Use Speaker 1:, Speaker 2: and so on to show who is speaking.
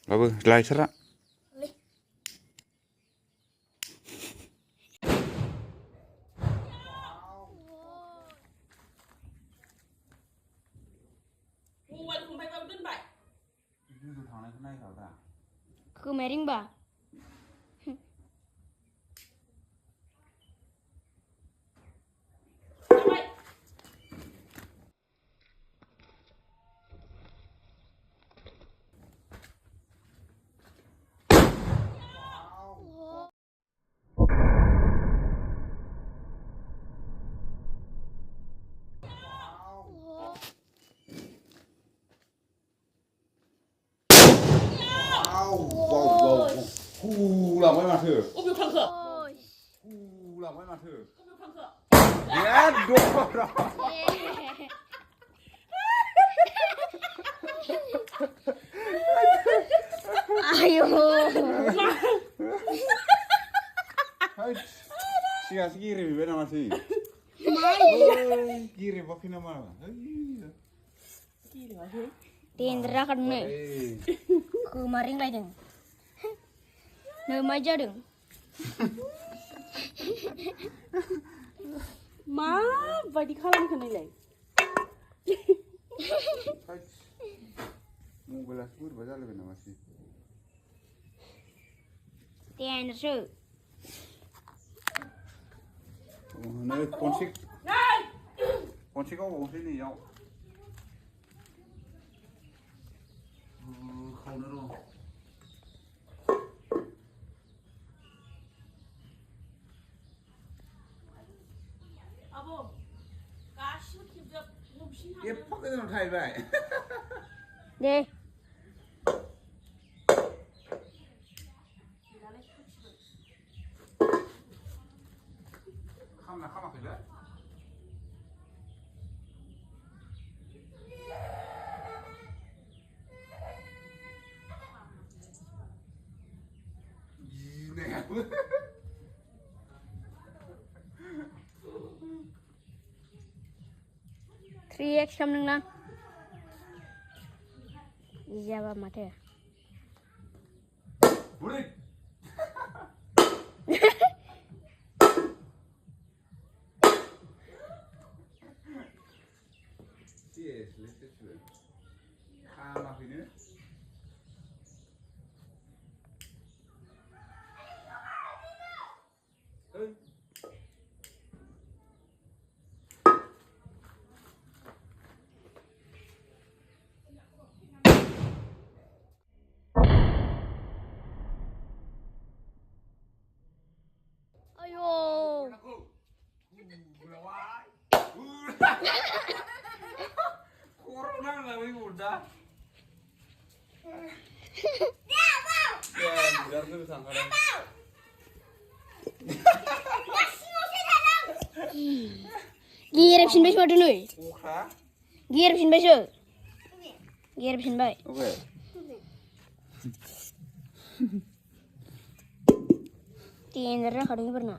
Speaker 1: Babu, lai serak.
Speaker 2: Cứ mày ring bà.
Speaker 1: Làm mấy mặt thử.
Speaker 3: Ôm khăn khở.
Speaker 1: Làm mấy mặt thử.
Speaker 3: Ôm khăn khở.
Speaker 1: Yes, đúng rồi.
Speaker 2: Ayo.
Speaker 1: Siapa sih kirim bener masih? Kirim pakai nama.
Speaker 2: Tindra kan nih. Cứ maring lại đừng. Nơi mai ra đừng.
Speaker 3: Má, vậy thì khăn cái này lại.
Speaker 1: Mau belas pur baca lebih nama sih.
Speaker 2: Tiền sự.
Speaker 1: Nơi con xích có uống thế gì không? Không nữa đâu. Tiếp bắt cái thằng thầy vậy.
Speaker 2: Đi.
Speaker 1: Không là không mặc phải nữa. Nè.
Speaker 2: 3x something lang. Jawab mati.
Speaker 1: Boleh. Yes, let's do it. Apa ini?
Speaker 2: Ayo.
Speaker 1: Corona lebih mudah. Biar dulu sangkaran.
Speaker 2: Giir sin bay madu nuy.
Speaker 1: Oke.
Speaker 2: Giir sin bay so. Giir sin bay.
Speaker 1: Oke.
Speaker 2: Tindra kadang pernah.